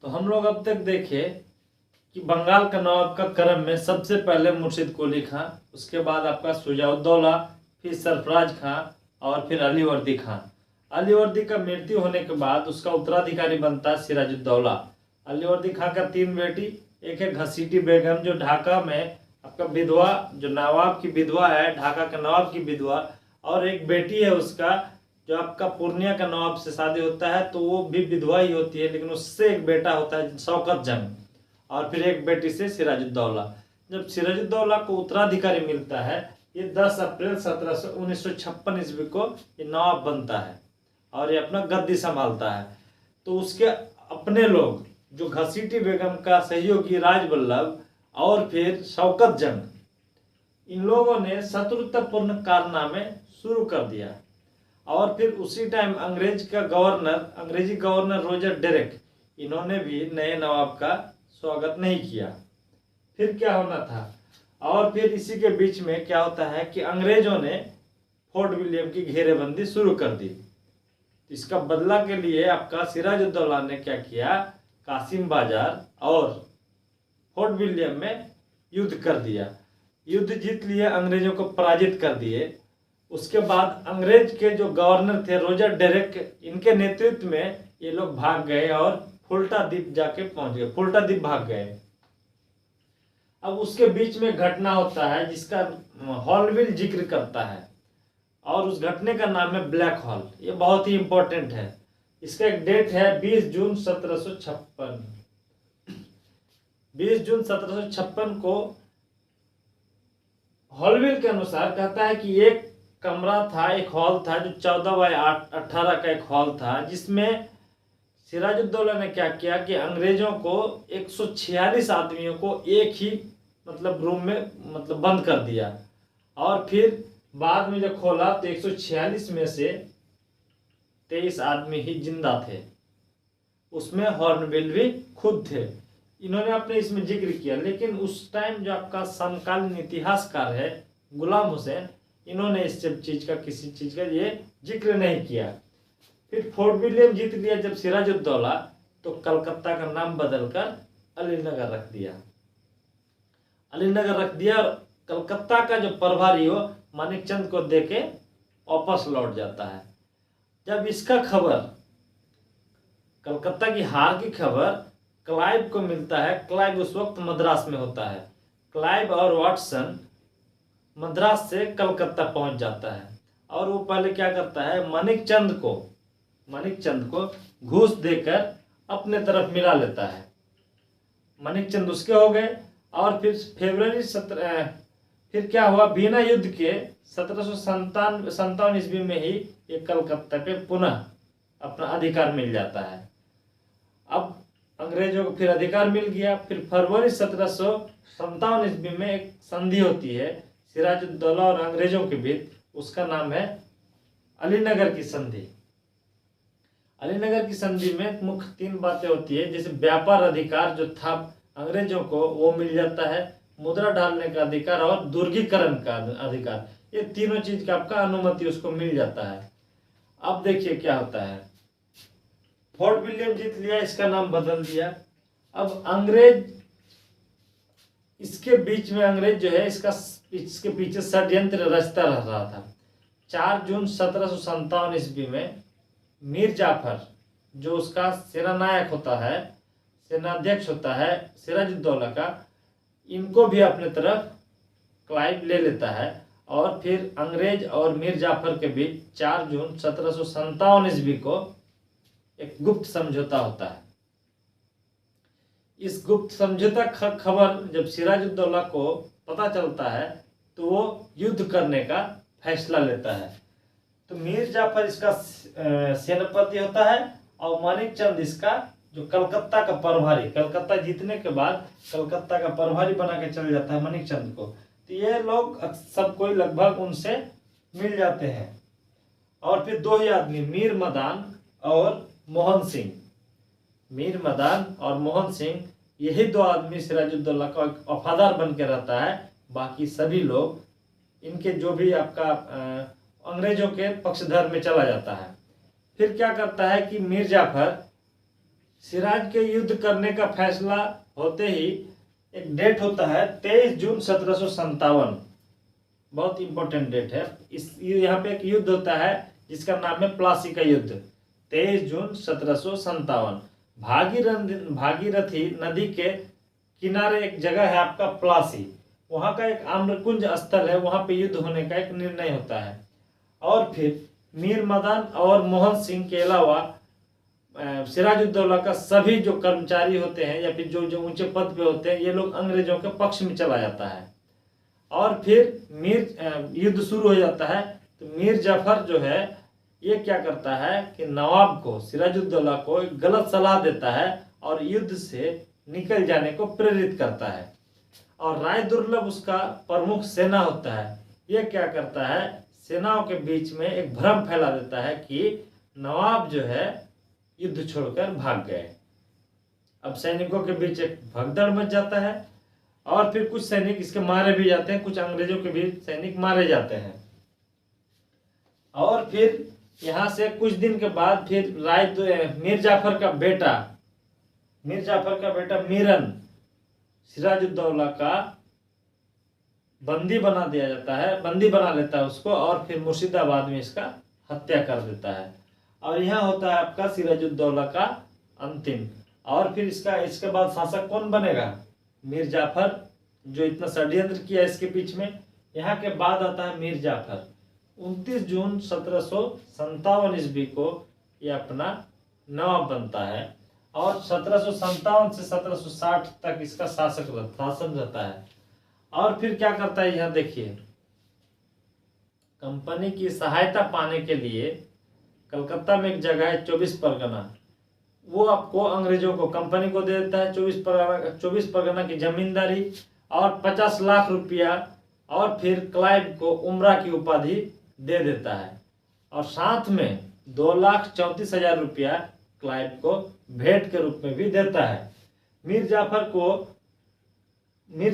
तो हम लोग अब तक देखे कि बंगाल का नवाब का क्रम में सबसे पहले मुर्शिद कुली खां, उसके बाद आपका शुजा-उद-दौला, फिर सरफराज खां और फिर अलीवर्दी खां। अलीवर्दी का मृत्यु होने के बाद उसका उत्तराधिकारी बनता है सिराजुद्दौला। अलीवर्दी खां का 3 बेटी, एक है घसीटी बेगम जो ढाका में आपका विधवा, जो नवाब की विधवा है, ढाका के नवाब की विधवा, और एक बेटी है उसका जो आपका पूर्णिया का नवाब से शादी होता है तो वो भी विधवा ही होती है, लेकिन उससे एक बेटा होता है शौकत जंग, और फिर एक बेटी से सिराजुद्दौला। जब सिराजुद्दौला को उत्तराधिकारी मिलता है, ये 10 अप्रैल 1956 ईस्वी को ये नवाब बनता है और ये अपना गद्दी संभालता है। तो उसके अपने लोग जो घसीटी बेगम का सहयोगी राजवल्लभ और फिर शौकत जंग, इन लोगों ने शत्रुतापूर्ण कारनामे शुरू कर दिया। और फिर उसी टाइम अंग्रेजी गवर्नर रॉजर डेरेक, इन्होंने भी नए नवाब का स्वागत नहीं किया। फिर क्या होना था, और फिर इसी के बीच में क्या होता है कि अंग्रेजों ने फोर्ट विलियम की घेरेबंदी शुरू कर दी। इसका बदला के लिए आपका सिराजुद्दौला ने क्या किया, कासिम बाजार और फोर्ट विलियम में युद्ध कर दिया। युद्ध जीत लिए, अंग्रेजों को पराजित कर दिए। उसके बाद अंग्रेज के जो गवर्नर थे रॉजर डेरेक, इनके नेतृत्व में ये लोग भाग गए और फुल्टा द्वीप जाके पहुंच गए, फुल्टा द्वीप भाग गए। अब उसके बीच में घटना होता है जिसका हॉलविल जिक्र करता है, और उस घटने का नाम है ब्लैक हॉल। ये बहुत ही इंपॉर्टेंट है। इसका एक डेट है 20 जून 1756। 20 जून 1756 को हॉलविल के अनुसार कहता है कि एक कमरा था, एक हॉल था जो 14 बाय 18 का एक हॉल था, जिसमें सिराजुद्दौला ने क्या किया कि अंग्रेजों को 146 आदमियों को एक ही रूम में बंद कर दिया। और फिर बाद में जब खोला तो 146 में से 23 आदमी ही जिंदा थे, उसमें हॉर्नबिल भी खुद थे। इन्होंने अपने इसमें जिक्र किया, लेकिन उस टाइम जो आपका समकालीन इतिहासकार है गुलाम हुसैन, इन्होंने इस सब चीज का, किसी चीज का ये जिक्र नहीं किया। फिर फोर्ट विलियम जीत लिया जब सिराजुद्दौला, तो कलकत्ता का नाम बदलकर अलीनगर रख दिया। अलीनगर रख दिया और कलकत्ता का जो प्रभारी हो मानिकचंद को देके वापस लौट जाता है। जब इसका खबर, कलकत्ता की हार की खबर क्लाइव को मिलता है, क्लाइव उस वक्त मद्रास में होता है। क्लाइव और वाटसन मद्रास से कलकत्ता पहुंच जाता है, और वो पहले क्या करता है, मानिकचंद को घूस देकर अपने तरफ मिला लेता है। मानिकचंद उसके हो गए। और फिर फिर क्या हुआ, बीना युद्ध के 1757 ईस्वी में ही ये कलकत्ता पे पुनः अपना अधिकार मिल जाता है। अब अंग्रेजों को फिर अधिकार मिल गया। फिर फरवरी 1757 ईस्वी में एक संधि होती है सिराजुद्दौला और अंग्रेजों के बीच, उसका नाम है अलीनगर की संधि। अलीनगर की संधि में मुख्य 3 बातें होती है, जैसे व्यापार अधिकार जो था अंग्रेजों को वो मिल जाता है, मुद्रा डालने का अधिकार और दुर्गीकरण का अधिकार। ये तीनों चीज का आपका अनुमति उसको मिल जाता है। अब देखिए क्या होता है, फोर्ट विलियम जीत लिया, इसका नाम बदल दिया। अब अंग्रेज, इसके बीच में अंग्रेज जो है इसके पीछे षड्यंत्र रचता रह रहा था। 4 जून 1757 ईस्वी में मीर जाफर, जो उसका सेनानायक होता है, सेनाध्यक्ष होता है सिराजुद्दौला का, इनको भी अपने तरफ क्लाइव ले लेता है। और फिर अंग्रेज और मीर जाफर के बीच 4 जून 1757 ईस्वी को एक गुप्त समझौता होता है। इस गुप्त समझौता खबर जब सिराजुद्दौला को पता चलता है तो वो युद्ध करने का फैसला लेता है। तो मीर जाफर इसका सेनापति होता है और मानिकचंद इसका जो कलकत्ता का प्रभारी, कलकत्ता जीतने के बाद कलकत्ता का प्रभारी बना के चल जाता है मानिकचंद को। तो ये लोग सब कोई लगभग उनसे मिल जाते हैं। और फिर 2 ही आदमी, मीर मदान और मोहन सिंह, मीर मदान और मोहन सिंह, यही 2 आदमी सिराजुद्दौला का वफादार बन के रहता है। बाकी सभी लोग इनके जो भी आपका अंग्रेजों के पक्षधर में चला जाता है। फिर क्या करता है कि मीर जाफर सिराज के युद्ध करने का फैसला होते ही एक डेट होता है 23 जून 1757। बहुत इंपॉर्टेंट डेट है। इस यहाँ पे एक युद्ध होता है जिसका नाम है प्लासी का युद्ध, 23 जून 1757। भागीरथी नदी के किनारे एक जगह है आपका प्लासी, वहाँ का एक आम्रकुंज स्थल है, वहाँ पे युद्ध होने का एक निर्णय होता है। और फिर मीर मदन और मोहन सिंह के अलावा सिराजुद्दौला का सभी जो कर्मचारी होते हैं या फिर जो ऊंचे पद पे होते हैं, ये लोग अंग्रेजों के पक्ष में चला जाता है। और फिर युद्ध शुरू हो जाता है। तो मीर जाफर जो है ये क्या करता है कि नवाब को, सिराजुद्दौला को एक गलत सलाह देता है और युद्ध से निकल जाने को प्रेरित करता है। और राय दुर्लभ उसका प्रमुख सेना होता है। ये क्या करता है, सेनाओं के बीच में एक भ्रम फैला देता है कि नवाब जो है युद्ध छोड़कर भाग गए। अब सैनिकों के बीच एक भगदड़ मच जाता है और फिर कुछ सैनिक इसके मारे भी जाते हैं, कुछ अंग्रेजों के भी सैनिक मारे जाते हैं। और फिर यहाँ से कुछ दिन के बाद फिर मीर जाफर का बेटा मीरन सिराजुद्दौला का बंदी बना दिया जाता है, बंदी बना लेता है उसको, और फिर मुर्शिदाबाद में इसका हत्या कर देता है। और यहाँ होता है आपका सिराजुद्दौला का अंतिम। और फिर इसके बाद शासक कौन बनेगा, मीर जाफर, जो इतना षड्यंत्र किया इसके बीच में। यहाँ के बाद आता है मीर जाफर। 29 जून 1757 ईस्वी को ये अपना नवाब बनता है और 1757 से 1760 तक इसका शासन रहता है। और फिर क्या करता है, यहाँ देखिए, कंपनी की सहायता पाने के लिए कलकत्ता में एक जगह है 24 परगना, वो आपको अंग्रेजों को, कंपनी को दे देता है 24 परगना की जमींदारी और 50 लाख रुपया, और फिर क्लाइव को उमरा की उपाधि दे देता है। और साथ में 2,34,000 रुपया क्लाइव को भेंट के रूप में भी देता है। मीर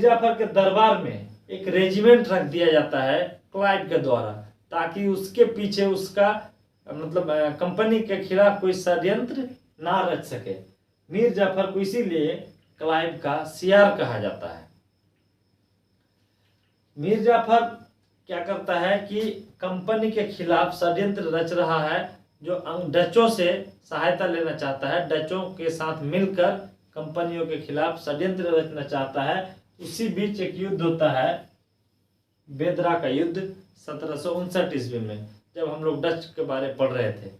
जाफर के दरबार में एक रेजिमेंट रख दिया जाता है क्लाइव के द्वारा, ताकि उसके पीछे उसका मतलब कंपनी के खिलाफ कोई षड्यंत्र ना रच सके। मीर जाफर को इसीलिए क्लाइव का सियार कहा जाता है। मीर जाफर क्या करता है कि कंपनी के खिलाफ षड्यंत्र रच रहा है, जो डचों से सहायता लेना चाहता है, डचों के साथ मिलकर कंपनियों के खिलाफ षड्यंत्र रचना चाहता है। उसी बीच एक युद्ध होता है, बेदरा का युद्ध 1759 ईस्वी में, जब हम लोग डच के बारे में पढ़ रहे थे।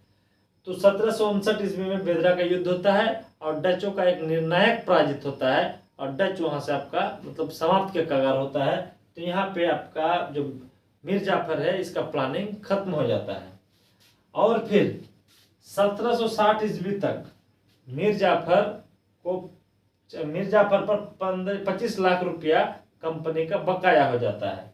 तो 1759 ईस्वी में बेदरा का युद्ध होता है और डचों का एक निर्णायक पराजित होता है और डच वहां से आपका मतलब समाप्त के कगार होता है। तो यहाँ पे आपका जो मीर जाफर है इसका प्लानिंग खत्म हो जाता है। और फिर 1760 ईस्वी तक मीर जाफर पर 25 लाख रुपया कंपनी का बकाया हो जाता है।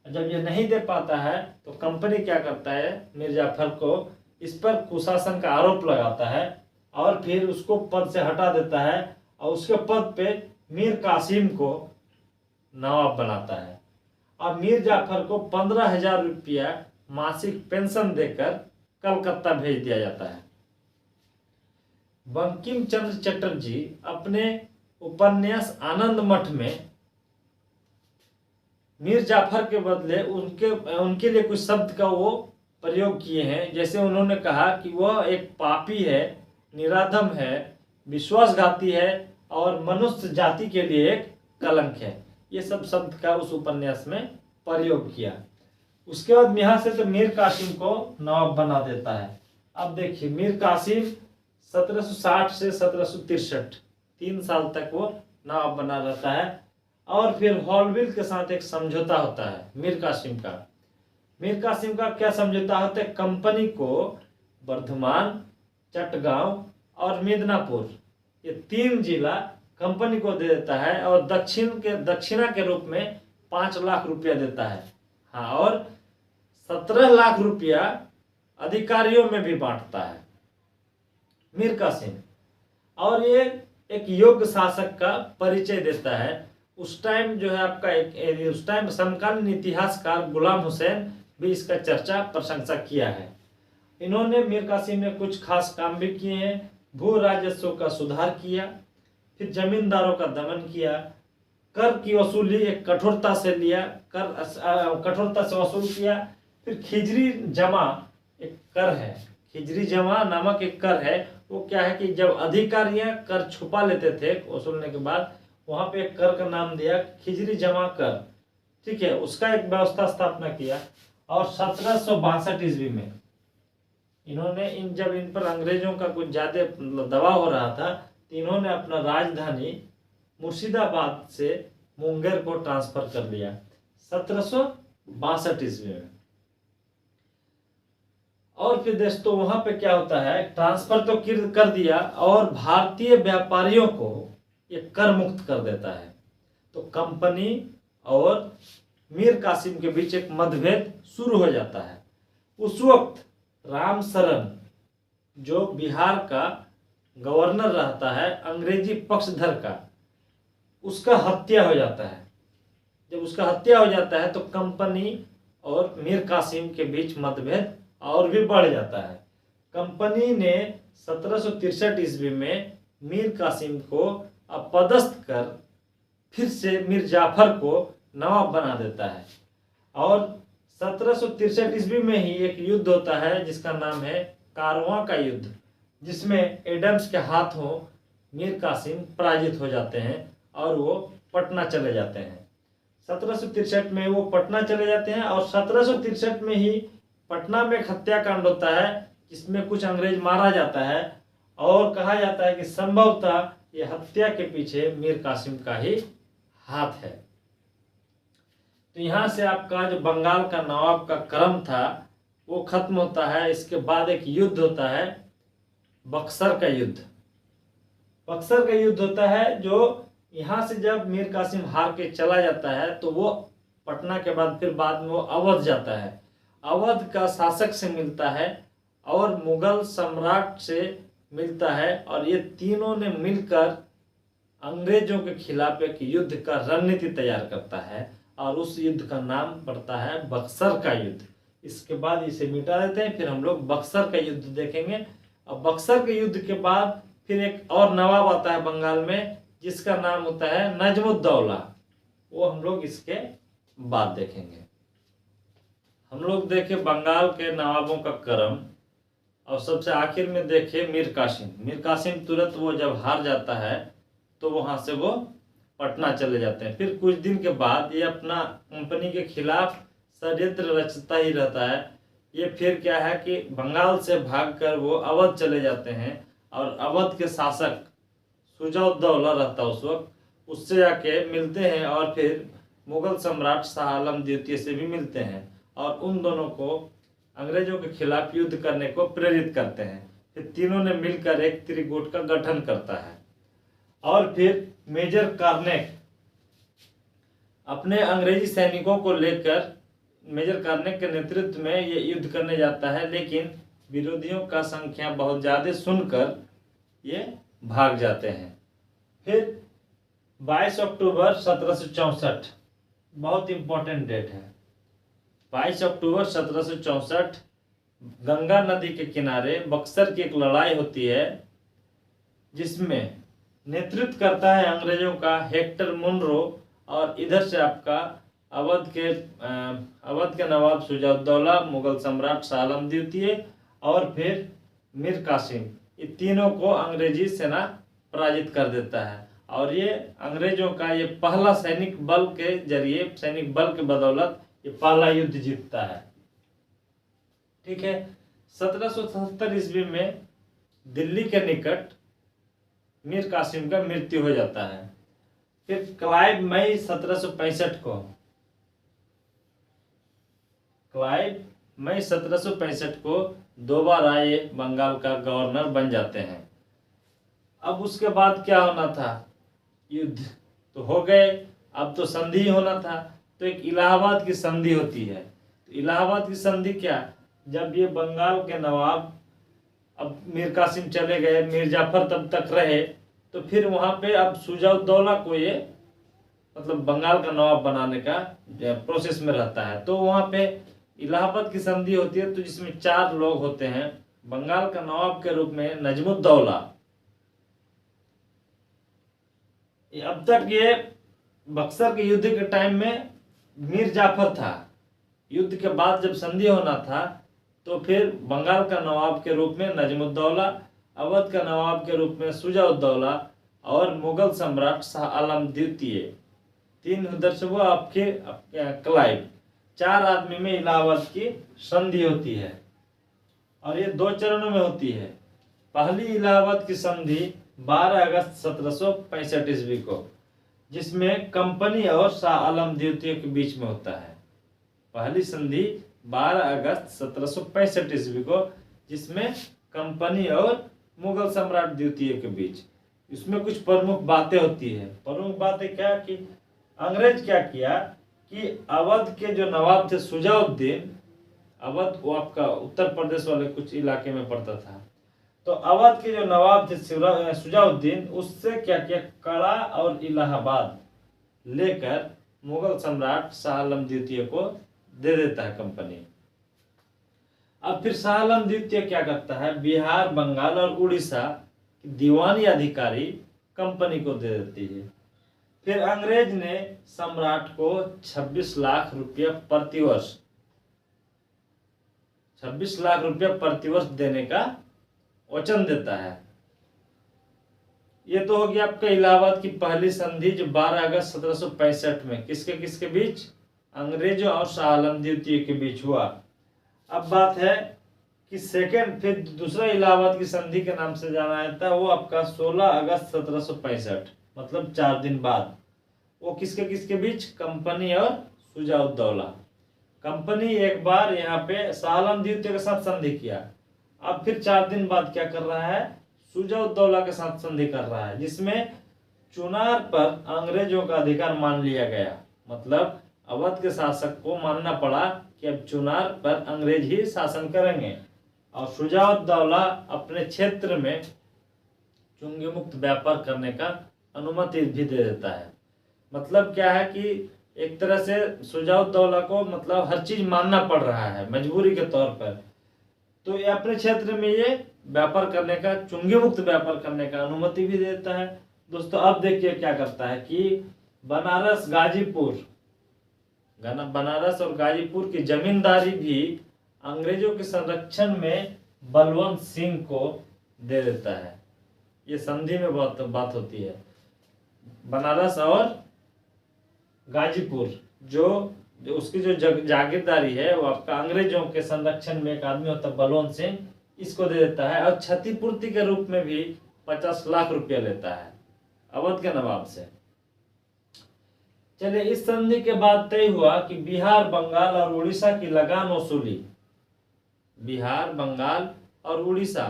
जब ये नहीं दे पाता है तो कंपनी क्या करता है, मीर जाफर को इस पर कुशासन का आरोप लगाता है और फिर उसको पद से हटा देता है और उसके पद पे मीर कासिम को नवाब बनाता है। अब मीर जाफर को 15,000 रुपया मासिक पेंशन देकर कलकत्ता भेज दिया जाता है। बंकिम चंद्र चटर्जी अपने उपन्यास आनंद मठ में मीर जाफर के बदले उनके लिए कुछ शब्द का वो प्रयोग किए हैं। जैसे उन्होंने कहा कि वह एक पापी है, निराधम है, विश्वासघाती है और मनुष्य जाति के लिए एक कलंक है। ये सब शब्द का उस उपन्यास में प्रयोग किया। उसके बाद यहाँ से तो मीर कासिम को नवाब बना देता है। अब देखिए, मीर कासिम 1760 से 1763 3 साल तक वो नवाब बना रहता है। और फिर हॉलविल के साथ एक समझौता होता है मीर कासिम का क्या समझौता होता है, कंपनी को वर्धमान, चटगांव और मिदनापुर, ये 3 जिला कंपनी को दे देता है और दक्षिणा के रूप में 5 लाख रुपया देता है। हाँ, और 17 लाख रुपया अधिकारियों में भी बांटता है मीर कासिम। और ये एक योग्य शासक का परिचय देता है। उस टाइम जो है आपका उस टाइम समकालीन इतिहासकार गुलाम हुसैन भी इसका चर्चा प्रशंसा किया है। इन्होंने, मीर कासिम ने कुछ खास काम भी किए हैं, भू राजस्व का सुधार किया, फिर जमींदारों का दमन किया, कर की वसूली एक कठोरता से लिया, कठोरता से वसूल किया। फिर खिजरी जमा एक कर है, खिजरी जमा नामक एक कर है। वो क्या है कि जब अधिकारियां कर छुपा लेते थे वसूलने के बाद, वहां पे एक कर का नाम दिया खिजरी जमा कर। ठीक है, उसका एक व्यवस्था स्थापना किया। और 1762 ईस्वी में इन्होंने जब इन पर अंग्रेजों का कुछ ज्यादा दबाव हो रहा था, तो इन्होंने अपना राजधानी मुर्शिदाबाद से मुंगेर को ट्रांसफर कर लिया 1762 ईस्वी में। और फिर दोस्तों वहां पे क्या होता है, ट्रांसफर तो कर दिया और भारतीय व्यापारियों को ये कर मुक्त कर देता है। तो कंपनी और मीर कासिम के बीच एक मतभेद शुरू हो जाता है। उस वक्त राम शरण जो बिहार का गवर्नर रहता है अंग्रेजी पक्षधर का, उसका हत्या हो जाता है। जब उसका हत्या हो जाता है तो कंपनी और मीर कासिम के बीच मतभेद और भी बढ़ जाता है। कंपनी ने 1763 ईस्वी में मीर कासिम को अपदस्थ कर फिर से मीर जाफर को नवाब बना देता है। और 1763 ईस्वी में ही एक युद्ध होता है जिसका नाम है कारवां का युद्ध, जिसमें एडम्स के हाथों मीर कासिम पराजित हो जाते हैं और वो पटना चले जाते हैं। 1763 में वो पटना चले जाते हैं और 1763 में ही पटना में एक हत्याकांड होता है जिसमें कुछ अंग्रेज मारा जाता है और कहा जाता है कि संभवतः ये हत्या के पीछे मीर कासिम का ही हाथ है। तो यहाँ से आपका जो बंगाल का नवाब का क्रम था वो खत्म होता है। इसके बाद एक युद्ध होता है बक्सर का युद्ध। बक्सर का युद्ध होता है जो यहाँ से जब मीर कासिम हार के चला जाता है तो वो पटना के बाद फिर बाद में वो अवध जाता है, अवध का शासक से मिलता है और मुगल सम्राट से मिलता है और ये तीनों ने मिलकर अंग्रेजों के खिलाफ एक युद्ध का रणनीति तैयार करता है और उस युद्ध का नाम पड़ता है बक्सर का युद्ध। इसके बाद इसे मिटा देते हैं, फिर हम लोग बक्सर का युद्ध देखेंगे। और बक्सर के युद्ध के बाद फिर एक और नवाब आता है बंगाल में जिसका नाम होता है नजमुद्दौला, वो हम लोग इसके बाद देखेंगे। हम लोग देखे बंगाल के नवाबों का क्रम और सबसे आखिर में देखे मीर कासिम। मीर कासिम तुरंत वो जब हार जाता है तो वहां से वो पटना चले जाते हैं। फिर कुछ दिन के बाद ये अपना कंपनी के खिलाफ षड्यंत्र रचता ही रहता है। ये फिर क्या है कि बंगाल से भागकर वो अवध चले जाते हैं और अवध के शासक शुजा-उद-दौला रहता उस वक्त, उससे जाके मिलते हैं और फिर मुगल सम्राट शाह आलम द्वितीय से भी मिलते हैं और उन दोनों को अंग्रेजों के खिलाफ युद्ध करने को प्रेरित करते हैं। फिर तीनों ने मिलकर एक त्रिगुट का गठन करता है और फिर मेजर कार्नेक अपने अंग्रेजी सैनिकों को लेकर मेजर कार्नेक के नेतृत्व में ये युद्ध करने जाता है, लेकिन विरोधियों का संख्या बहुत ज्यादा सुनकर ये भाग जाते हैं। फिर 22 अक्टूबर 1764 बहुत इंपॉर्टेंट डेट है। 22 अक्टूबर 1764 गंगा नदी के किनारे बक्सर की एक लड़ाई होती है जिसमें नेतृत्व करता है अंग्रेजों का हेक्टर मुनरो और इधर से आपका अवध के नवाब शुजा-उद-दौला, मुगल सम्राट शाह आलम द्वितीय और फिर मीर कासिम, ये तीनों को अंग्रेजी सेना पराजित कर देता है। और ये अंग्रेजों का ये पहला सैनिक बल के जरिए, सैनिक बल के बदौलत ये पहला युद्ध जीतता है। ठीक है, 1777 ईस्वी में दिल्ली के निकट मीर कासिम का मृत्यु हो जाता है। फिर क्लाइव मई 1765 को दोबारा ये बंगाल का गवर्नर बन जाते हैं। अब उसके बाद क्या होना था, युद्ध तो हो गए, अब तो संधि होना था। तो एक इलाहाबाद की संधि होती है। तो इलाहाबाद की संधि क्या, जब ये बंगाल के नवाब, अब मीर कासिम चले गए, मीर जाफर तब तक रहे, तो फिर वहां पे अब शुजा-उद-दौला को ये मतलब बंगाल का नवाब बनाने का प्रोसेस में रहता है। तो वहां पे इलाहाबाद की संधि होती है, तो जिसमें 4 लोग होते हैं। बंगाल का नवाब के रूप में नजमुद्दौला, अब तक ये बक्सर के युद्ध के टाइम में मीर जाफर था। युद्ध के बाद जब संधि होना था तो फिर बंगाल का नवाब के रूप में नजमुद्दौला, अवध का नवाब के रूप में शुजाउद्दौला और मुगल सम्राट शाह आलम द्वितीय, तीन उधर से वो आपके क्लाइव, चार आदमी में इलाहाबाद की संधि होती है और ये 2 चरणों में होती है। पहली इलाहाबाद की संधि 12 अगस्त 1765 ईस्वी को, जिसमें कंपनी और शाह आलम द्वितीय के बीच में होता है। पहली संधि 12 अगस्त 1765 ईस्वी को, जिसमें कंपनी और मुगल सम्राट द्वितीय के बीच। इसमें कुछ प्रमुख बातें होती है। प्रमुख बातें क्या कि अंग्रेज क्या किया कि अवध के जो नवाब थे शुजाउद्दीन, अवध वो आपका उत्तर प्रदेश वाले कुछ इलाके में पड़ता था, तो अवध के जो नवाब थे शुजाउद्दीन, उससे क्या किया, कड़ा और इलाहाबाद लेकर मुगल सम्राट शाह आलम द्वितीय को दे देता है कंपनी। अब फिर शाह आलम द्वितीय क्या करता है, बिहार, बंगाल और उड़ीसा की दीवानी अधिकारी कंपनी को दे देती है। फिर अंग्रेज ने सम्राट को 26 लाख रुपया प्रतिवर्ष 26 लाख रुपया प्रतिवर्ष देने का वचन देता है। ये तो हो गया आपका इलाहाबाद की पहली संधि जो 12 अगस्त 1765 में किसके बीच, अंग्रेजों और शाह आलम द्वितीय के बीच हुआ। अब बात है कि सेकेंड, फिर दूसरा इलाहाबाद की संधि के नाम से जाना जाता है, वो आपका 16 अगस्त 1765, मतलब 4 दिन बाद। वो किसके बीच, कंपनी और शुजाउद्दौला। कंपनी एक बार यहाँ पे शाह आलम द्वितीय के साथ संधि किया, अब फिर 4 दिन बाद क्या कर रहा है, शुजाउद्दौला के साथ संधि कर रहा है, जिसमें चुनार पर अंग्रेजों का अधिकार मान लिया गया। मतलब अवध के शासक को मानना पड़ा कि अब चुनार पर अंग्रेज ही शासन करेंगे, और शुजाउद्दौला अपने क्षेत्र में चुंगी मुक्त व्यापार करने का अनुमति भी दे देता है। मतलब क्या है कि एक तरह से शुजाउद्दौला को मतलब हर चीज मानना पड़ रहा है मजबूरी के तौर पर, तो ये अपने क्षेत्र में ये व्यापार करने का, चुंगी मुक्त व्यापार करने का अनुमति भी देता है। दोस्तों अब देखिए क्या करता है कि बनारस और गाजीपुर की जमींदारी भी अंग्रेजों के संरक्षण में बलवंत सिंह को दे देता है। ये संधि में बहुत बात होती है। बनारस और गाजीपुर जो उसकी जो जागीरदारी है वो आपका अंग्रेजों के संरक्षण में एक आदमी होता है बलवंत सिंह, इसको दे देता है, और क्षतिपूर्ति के रूप में भी 50 लाख रुपया लेता है अवध के नवाब से। चलिए, इस संधि के बाद तय हुआ कि बिहार, बंगाल और उड़ीसा की लगान वसूली, बिहार, बंगाल और उड़ीसा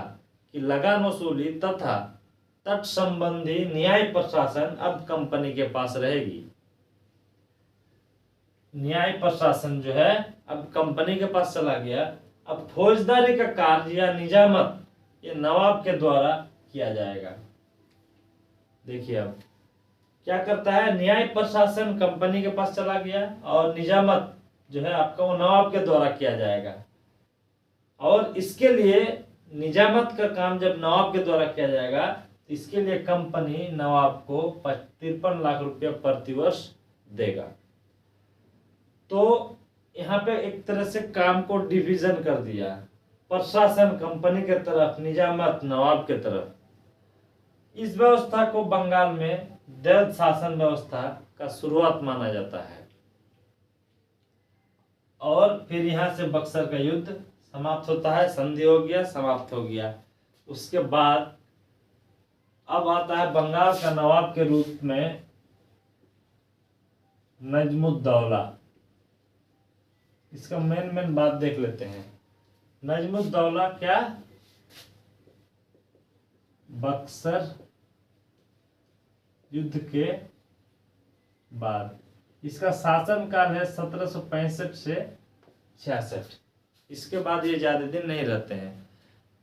की लगान वसूली तथा तट संबंधी न्याय प्रशासन अब कंपनी के पास रहेगी। न्याय प्रशासन जो है अब कंपनी के पास चला गया। अब फौजदारी का कार्य या निजामत ये नवाब के द्वारा किया जाएगा। देखिए अब क्या करता है, न्याय प्रशासन कंपनी के पास चला गया और निजामत जो है आपका वो नवाब के द्वारा किया जाएगा। और इसके लिए निजामत का काम जब नवाब के द्वारा किया जाएगा, इसके लिए कंपनी नवाब को 53 लाख रुपया प्रतिवर्ष देगा। तो यहाँ पे एक तरह से काम को डिवीजन कर दिया, प्रशासन कंपनी के तरफ, निजामत नवाब के तरफ। इस व्यवस्था को बंगाल में दैव शासन व्यवस्था का शुरुआत माना जाता है। और फिर यहाँ से बक्सर का युद्ध समाप्त होता है, संधि हो गया, समाप्त हो गया। उसके बाद अब आता है बंगाल का नवाब के रूप में नजमुद्दौला। इसका मेन बात देख लेते हैं। नजमुद्दौला क्या, बक्सर युद्ध के बाद, इसका शासनकाल है 1765 से 66। इसके बाद ये ज्यादा दिन नहीं रहते हैं।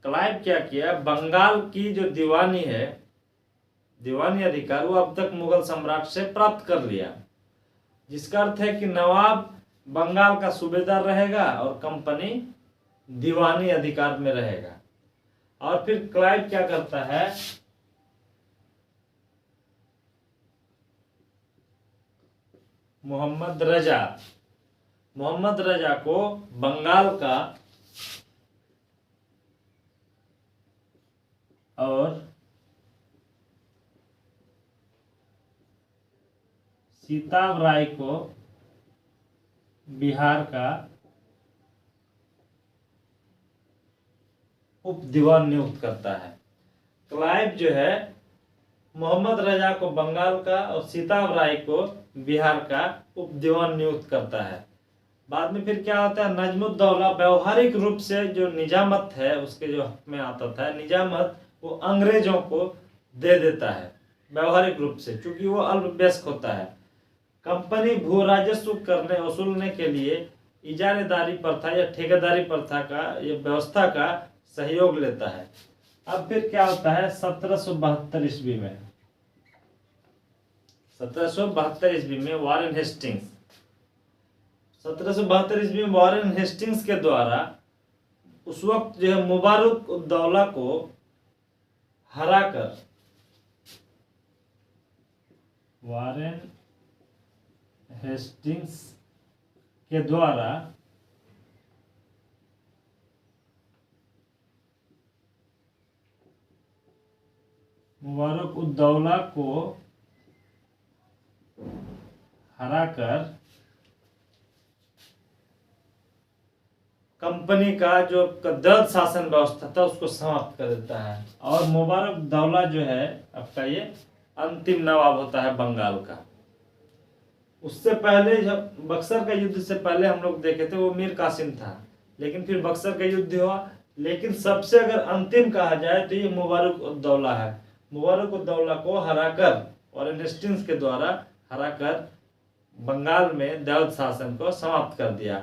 क्लाइव क्या किया, बंगाल की जो दीवानी है, दीवानी अधिकार वो अब तक मुगल सम्राट से प्राप्त कर लिया, जिसका अर्थ है कि नवाब बंगाल का सूबेदार रहेगा और कंपनी दीवानी अधिकार में रहेगा। और फिर क्लाइव क्या करता है, मोहम्मद रजा, मोहम्मद रजा को बंगाल का और सीताव राय को बिहार का उप दीवान नियुक्त करता है। क्लाइव जो है मोहम्मद रजा को बंगाल का और सीताव राय को बिहार का उप दीवान नियुक्त करता है। बाद में फिर क्या होता है, नजमुद्दौला व्यवहारिक रूप से जो निजामत है उसके जो हक में आता था, निजामत वो अंग्रेजों को दे देता है व्यवहारिक रूप से, क्योंकि वो अल्पवयस्क होता है। कंपनी भू राजस्व करने वसूलने के लिए इजारेदारी प्रथा या ठेकेदारी प्रथा का या व्यवस्था का सहयोग लेता है। अब फिर क्या होता है 1772 ईस्वी में, 1772 ईस्वी में वॉरेन हेस्टिंग्स, 1772 ईस्वी में वॉरेन हेस्टिंग्स के द्वारा उस वक्त जो है मुबारक उद्दौला को हराकर, वॉरेन हेस्टिंग्स के द्वारा मुबारक उद्दौला को हराकर कंपनी का जो दर्द शासन व्यवस्था था उसको समाप्त कर देता है। और मुबारक उद्दौला जो है आपका ये अंतिम नवाब होता है बंगाल का। उससे पहले जब बक्सर का युद्ध से पहले हम लोग देखे थे वो मीर कासिम था, लेकिन फिर बक्सर का युद्ध हुआ। लेकिन सबसे अगर अंतिम कहा जाए तो ये मुबारक उद्दौला है। मुबारक उद्दौला को हराकर वॉरेन हेस्टिंग्स के द्वारा हराकर बंगाल में दौलत शासन को समाप्त कर दिया।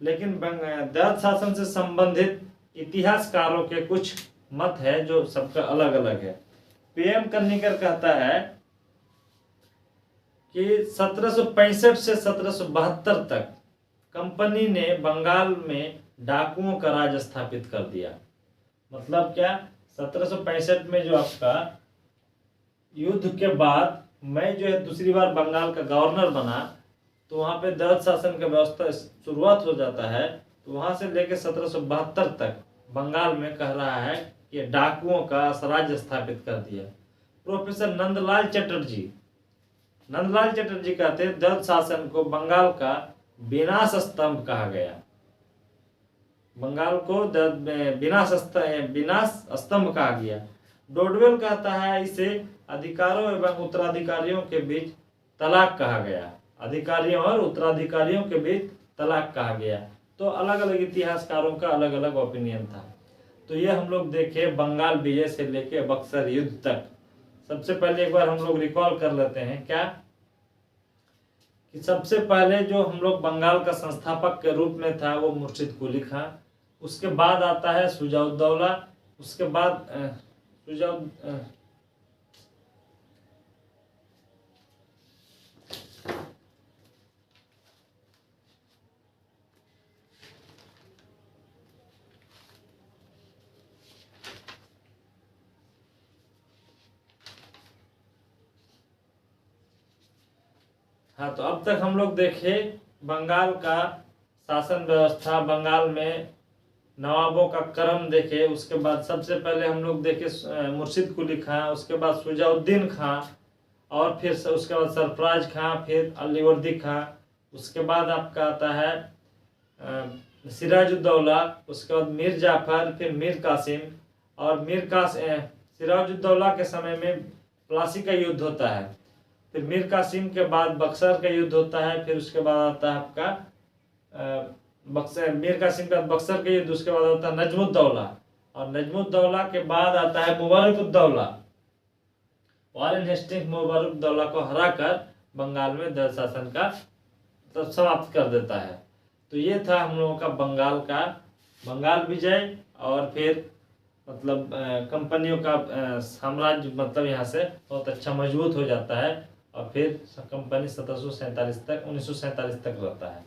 लेकिन दौलत शासन से संबंधित इतिहासकारों के कुछ मत है जो सबका अलग अलग है। पीएम कन्निकर कहता है कि 1765 से 1772 तक कंपनी ने बंगाल में डाकुओं का राज स्थापित कर दिया। मतलब क्या, 1765 में जो आपका युद्ध के बाद मैं जो है दूसरी बार बंगाल का गवर्नर बना, तो वहाँ पे दौलत शासन का व्यवस्था शुरुआत हो जाता है। तो वहाँ से लेकर 1772 तक बंगाल में कह रहा है कि डाकुओं का राज्य स्थापित कर दिया। प्रोफेसर नंदलाल चटर्जी कहते हैं दौलत शासन को बंगाल का विनाश स्तंभ कहा गया। बंगाल को विनाश स्तंभ कहा गया। डोडवेल कहता है इसे अधिकारों एवं उत्तराधिकारियों के बीच तलाक कहा गया। अधिकारियों और उत्तराधिकारियों के बीच तलाक कहा गया। तो अलग अलग इतिहासकारों का अलग अलग ओपिनियन था। तो ये हम लोग देखे बंगाल विजय से लेके बक्सर युद्ध तक। सबसे पहले एक बार हम लोग रिकॉल कर लेते हैं क्या कि सबसे पहले जो हम लोग बंगाल का संस्थापक के रूप में था वो मुर्शिद कुली खां। उसके बाद आता है शुजाउद्दौला। उसके बाद हाँ, तो अब तक हम लोग देखे बंगाल का शासन व्यवस्था, बंगाल में नवाबों का क्रम देखे। उसके बाद सबसे पहले हम लोग देखे मुर्शिद कुली खां, उसके बाद शुजाउद्दीन खां, और फिर उसके बाद सरफराज खां, फिर अलीवर्दी खां। उसके बाद आपका आता है सिराजुद्दौला, उसके बाद मीर जाफर, फिर मीर कासिम। और सिराजुद्दौला के समय में प्लासी का युद्ध होता है। फिर मीर कासिम के बाद बक्सर का युद्ध होता है। फिर उसके बाद आता है आपका मीर कासिम के बाद बक्सर का युद्ध। उसके बाद आता है नजमुद्दौला, और नजमुद्दौला के बाद आता है मुबारकुद्दौला। वॉरेन हेस्टिंग्स मुबारकुद्दौला को हराकर बंगाल में दौलत शासन का समाप्त कर देता है। तो ये था हम लोगों का बंगाल विजय। और फिर मतलब कंपनियों का साम्राज्य मतलब यहाँ से बहुत अच्छा मजबूत हो जाता है। और फिर कंपनी 1947 तक रहता है।